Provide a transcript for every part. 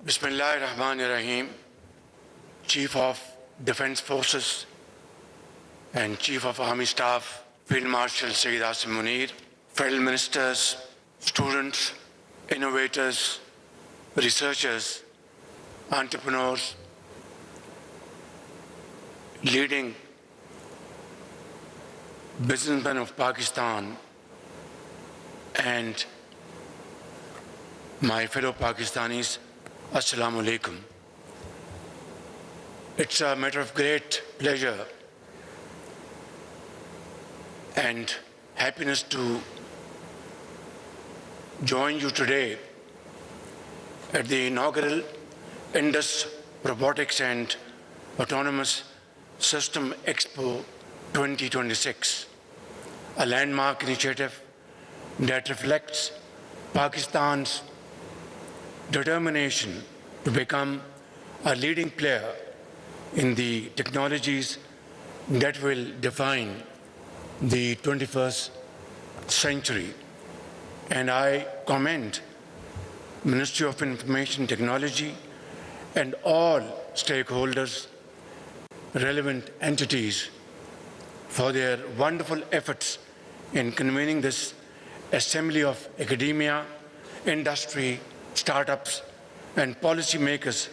Bismillahirrahmanirrahim, Chief of Defense Forces and Chief of Army Staff, Field Marshal Sayyid Asim Munir, Federal Ministers, students, innovators, researchers, entrepreneurs, leading businessmen of Pakistan, and my fellow Pakistanis, Assalamu alaikum. It's a matter of great pleasure and happiness to join you today at the inaugural Indus Robotics and Autonomous System Expo 2026, a landmark initiative that reflects Pakistan's determination to become a leading player in the technologies that will define the 21st century. And I commend Ministry of Information Technology and all stakeholders, relevant entities, for their wonderful efforts in convening this assembly of academia, industry, startups, and policymakers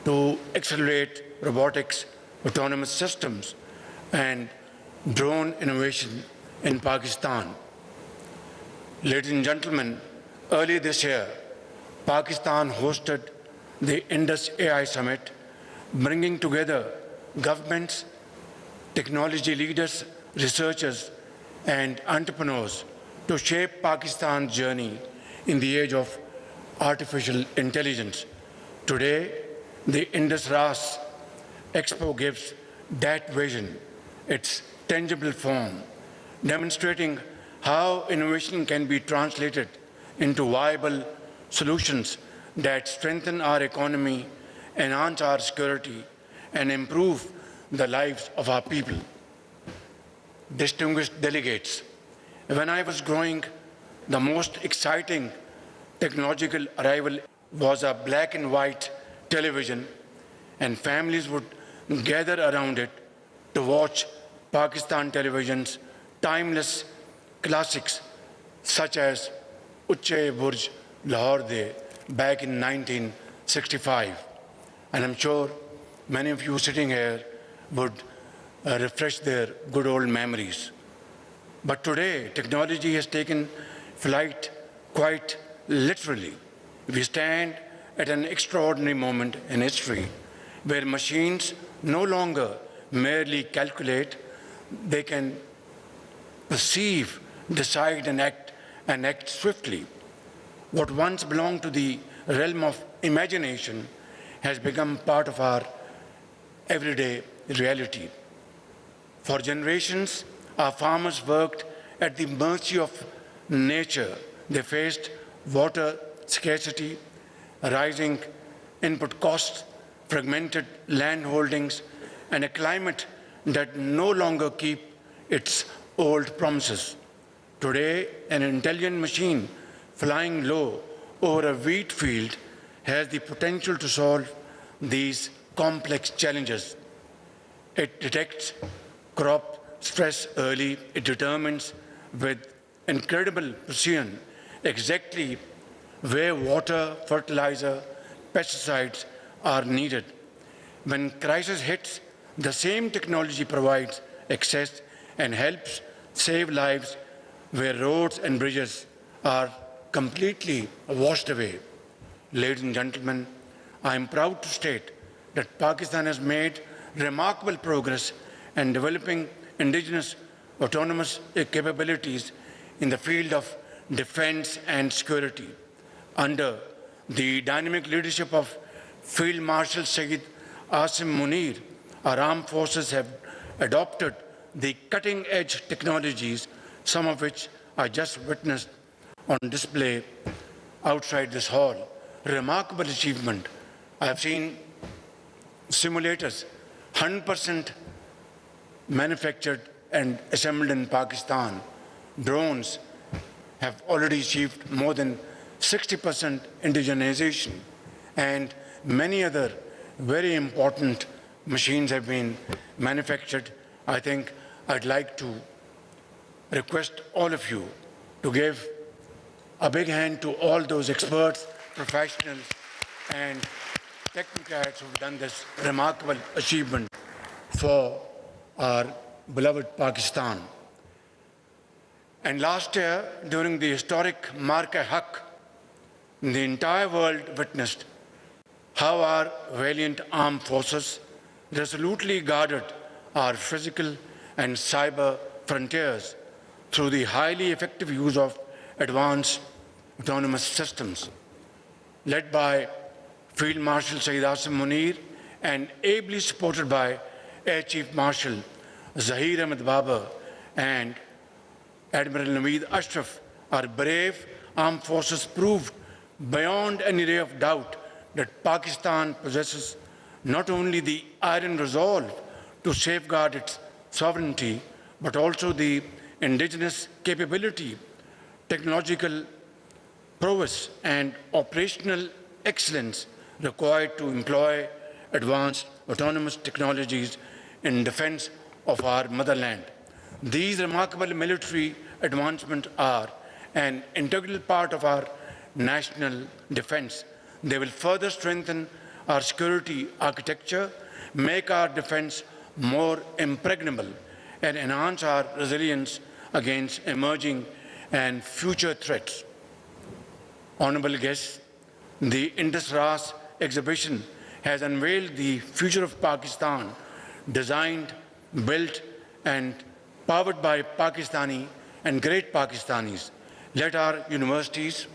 to accelerate robotics, autonomous systems, and drone innovation in Pakistan. Ladies and gentlemen, earlier this year, Pakistan hosted the Indus AI Summit, bringing together governments, technology leaders, researchers, and entrepreneurs to shape Pakistan's journey in the age of artificial intelligence. Today, the Indus RAS Expo gives that vision its tangible form, demonstrating how innovation can be translated into viable solutions that strengthen our economy, enhance our security, and improve the lives of our people. Distinguished delegates, when I was growing, the most exciting technological arrival was a black and white television, and families would gather around it to watch Pakistan television's timeless classics such as Uche Burj Lahore De back in 1965. And I'm sure many of you sitting here would refresh their good old memories. But today, technology has taken flight quite literally. We stand at an extraordinary moment in history where machines no longer merely calculate, they can perceive, decide, and act swiftly. What once belonged to the realm of imagination has become part of our everyday reality. For generations, our farmers worked at the mercy of nature. They faced water scarcity, rising input costs, fragmented land holdings, and a climate that no longer keep its old promises. Today, an intelligent machine flying low over a wheat field has the potential to solve these complex challenges. It detects crop stress early. It determines with incredible precision exactly where water, fertilizer, pesticides are needed. When crisis hits, the same technology provides access and helps save lives where roads and bridges are completely washed away. Ladies and gentlemen, I am proud to state that Pakistan has made remarkable progress in developing indigenous autonomous capabilities in the field of defense and security. Under the dynamic leadership of Field Marshal Sayyid Asim Munir, our armed forces have adopted the cutting-edge technologies, some of which I just witnessed on display outside this hall. Remarkable achievement. I have seen simulators, 100% manufactured and assembled in Pakistan. Drones have already achieved more than 60% indigenization, and many other very important machines have been manufactured. I think I'd like to request all of you to give a big hand to all those experts, professionals, and technocrats who've done this remarkable achievement for our beloved Pakistan. And last year, during the historic Mark-e-Haq, the entire world witnessed how our valiant armed forces resolutely guarded our physical and cyber frontiers through the highly effective use of advanced autonomous systems. Led by Field Marshal Saeed Asim Munir and ably supported by Air Chief Marshal Zahir Ahmed Babar and Admiral Naveed Ashraf, our brave armed forces proved beyond any ray of doubt that Pakistan possesses not only the iron resolve to safeguard its sovereignty, but also the indigenous capability, technological prowess, and operational excellence required to employ advanced autonomous technologies in defense of our motherland. These remarkable military advancements are an integral part of our national defense. They will further strengthen our security architecture, make our defense more impregnable, and enhance our resilience against emerging and future threats. Honorable guests, the Indus Ras exhibition has unveiled the future of Pakistan, designed, built, and powered by Pakistani and great Pakistanis. Let our universities,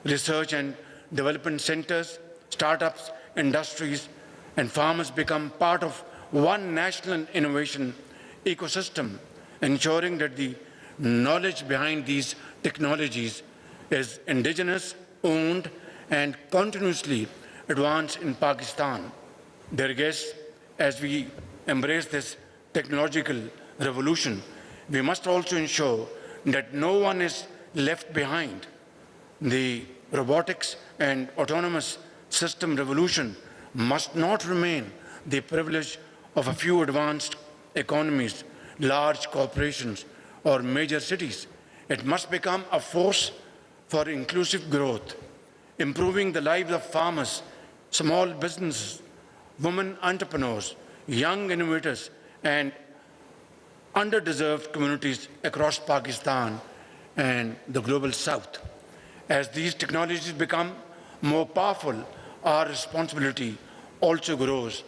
research and development centers, startups, industries, and farmers become part of one national innovation ecosystem, ensuring that the knowledge behind these technologies is indigenous, owned, and continuously advanced in Pakistan. Dear guests, as we embrace this technological revolution, we must also ensure that no one is left behind. The robotics and autonomous system revolution must not remain the privilege of a few advanced economies, large corporations, or major cities. It must become a force for inclusive growth, improving the lives of farmers, small businesses, women entrepreneurs, young innovators, and underdeserved communities across Pakistan and the global south. As these technologies become more powerful, our responsibility also grows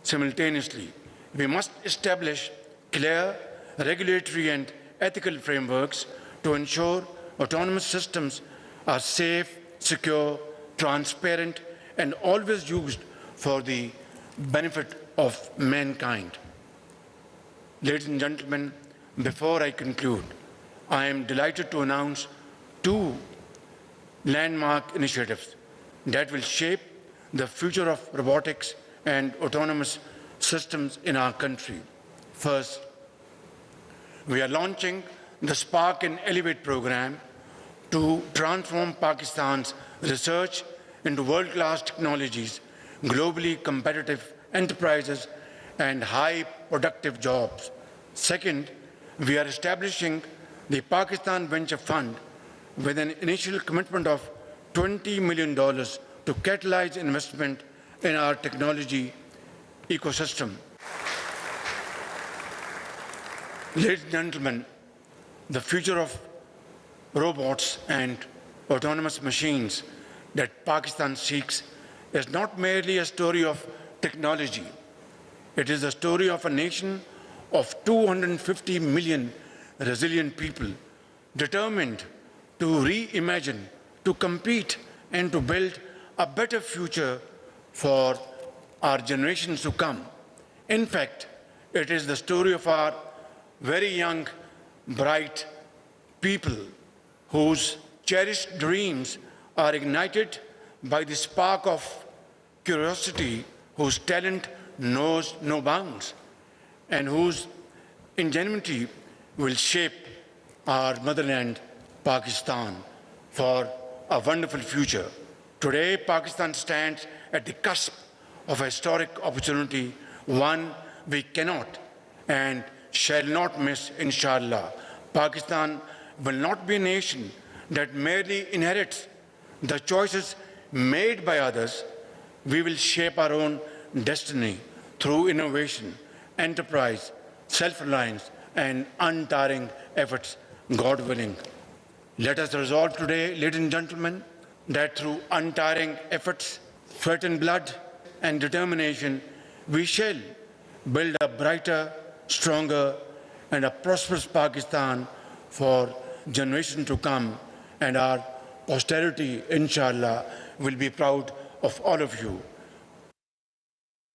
simultaneously. We must establish clear regulatory and ethical frameworks to ensure autonomous systems are safe, secure, transparent, and always used for the benefit of mankind. Ladies and gentlemen, before I conclude, I am delighted to announce two landmark initiatives that will shape the future of robotics and autonomous systems in our country. First, we are launching the Spark and Elevate program to transform Pakistan's research into world-class technologies, globally competitive enterprises, and high productive jobs. Second, we are establishing the Pakistan Venture Fund with an initial commitment of $20 million to catalyze investment in our technology ecosystem. Ladies and gentlemen, the future of robots and autonomous machines that Pakistan seeks is not merely a story of technology. It is a story of a nation of 250 million resilient people determined to reimagine, to compete, and to build a better future for our generations to come. In fact, it is the story of our very young, bright people whose cherished dreams are ignited by the spark of curiosity, whose talent knows no bounds, and whose ingenuity will shape our motherland, Pakistan, for a wonderful future. Today, Pakistan stands at the cusp of a historic opportunity, one we cannot and shall not miss, inshallah. Pakistan will not be a nation that merely inherits the choices made by others. We will shape our own destiny through innovation, enterprise, self-reliance, and untiring efforts, God willing. Let us resolve today, ladies and gentlemen, that through untiring efforts, sweat and blood, and determination, we shall build a brighter, stronger, and a prosperous Pakistan for generations to come, and our posterity, inshallah, will be proud of all of you.